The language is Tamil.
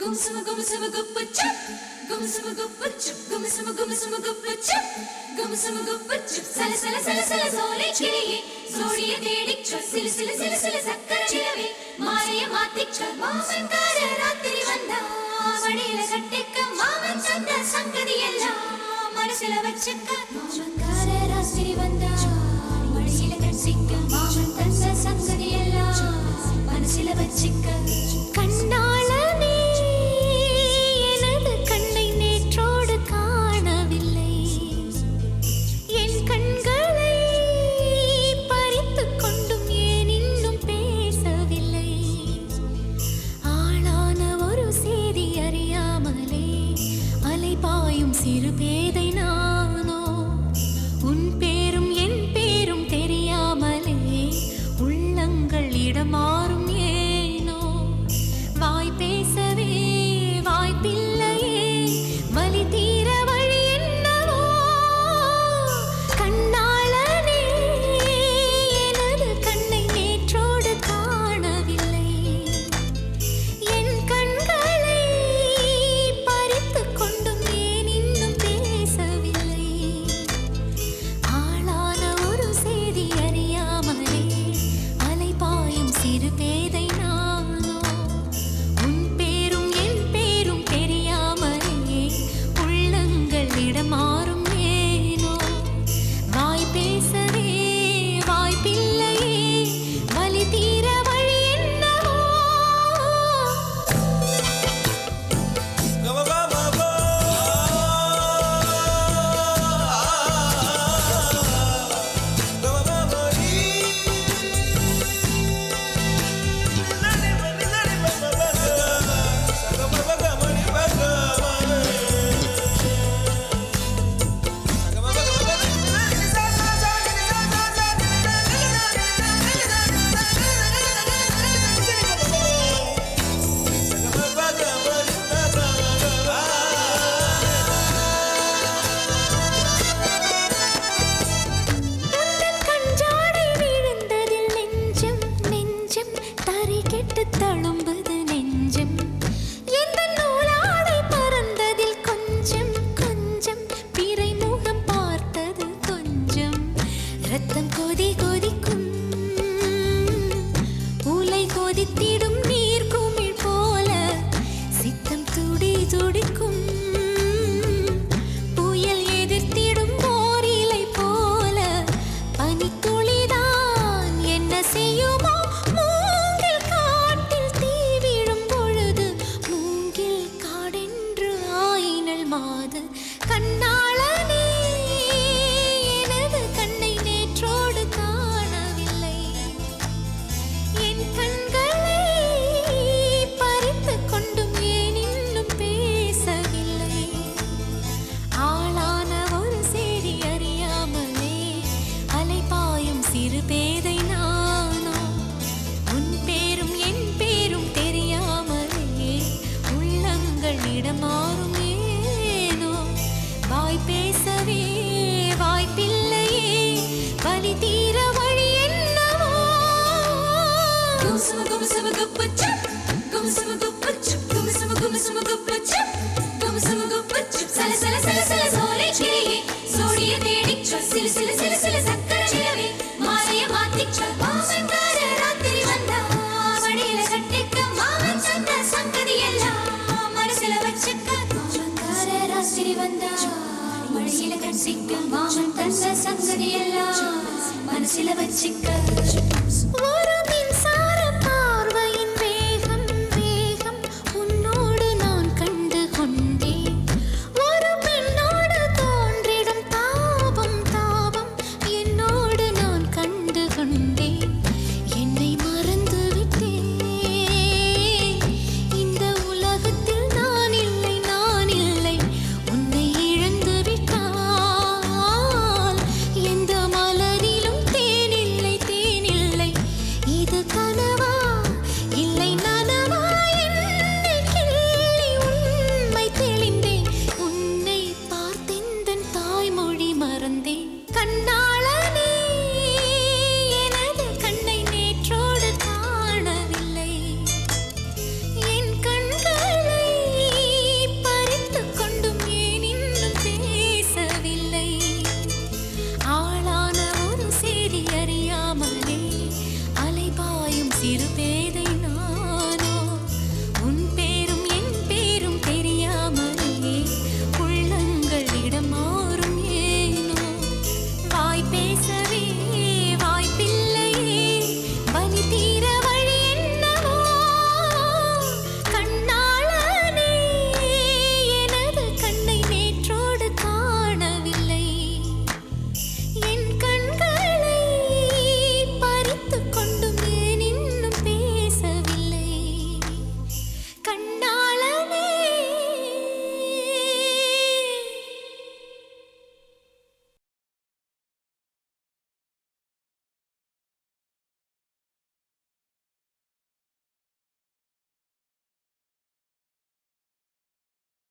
Gumsama gumsama guppuchup, gumsama guppuchup, gumsama gumsama guppuchup, gumsama guppuchup. Sala sala sala sala sole chiliye, zodiye dedichu, sil sil sil sil sakkara chilave, maariya maathichu, maamankaara raatiri vanda, vadiyila kattikka maaman tanda sangadhi ellam, manasila vachakka, maamankaara raatiri vanda, vadiyila kattikka maaman tanda sangadhi ellam, manasila vachakka. கண்ணாளனே எனது கண்ணை நேற்றோடு காணவில்லை என் கண்களை பறித்துக் கொண்டும் ஏன் இன்னும் பேசவில்லை ஆளான ஒரு செய்தி அறியாமலே அலைபாயும் சிறு பேதை நானோ உன் பேரும் என் பேரும் தெரியாமலே உள்ளங்கள் இடமாறும் பேசவே வாய்ப்பில்லையே வலி தீர வழி என்னவோ கண்ணாளனே எனது கண்ணை நேற்றோடு காணவில்லை என் கண்களை பறித்துக் கொண்டும் ஏன் இன்னும் பேசவில்லை ஆளான ஒரு செய்தி அறியாமலே அலைபாயும் சிறு பேதை மாறும் ஏனோ வாய் பேசவே வாய்ப்பில்லையே வலி தீர வழி என்னவோ தழும்புது நெஞ்சம் எந்த நூலாடை பறந்ததில் கொஞ்சம் கொஞ்சம் பிறை முகம் பார்த்தது கொஞ்சம் ரத்தம் கொதி கொதிக்கும் உலை கொதித்திடும் நீர் குமிழ் போல சித்தம் துடி துடிக்கும் புயல் எதிர்த்திடும் போர் இலை போல பனித்துளிதான் என்ன செய்யுமோ கண்ணாளனே எனது கண்ணை நேற்றோடு காணவில்லை என் கண்களை பறித்துக் கொண்டும் ஏன் இன்னும் பேசவில்லை ஆளான ஒரு செய்தி அறியாமலே அலைபாயும் சிறு பேதை நானோ உன் பேரும் என் பேரும் தெரியாமலே உள்ளங்கள் இடமாறும் வாய் பேசவே வாய்ப்பில்லையே வலி தீர வழி என்னவோ கும்சம கும்சம குப்பச்சுப் கும்சம குப்பச்சுப் கும்சம கும்சம குப்பச்சுப் கும்சம குப்பச்சுப் சல சல சல சல சோலை கிளியே சோடிய தேடிச்சு சில சில சில சில சக்கர நிலவே மாலைய மாத்திச்சு மாமன்கார ராத்திரி வந்தா வடியில கட்டிக்க மாமன் சந்த சங்கதி எல்லாம் மனசுல வச்சுக்க மாமன்கார ராத்திரி வந்தா மழையில கட்டிக்க மாமன் தந்த சங்கதி எல்லாம் மனசுல வச்சுக்க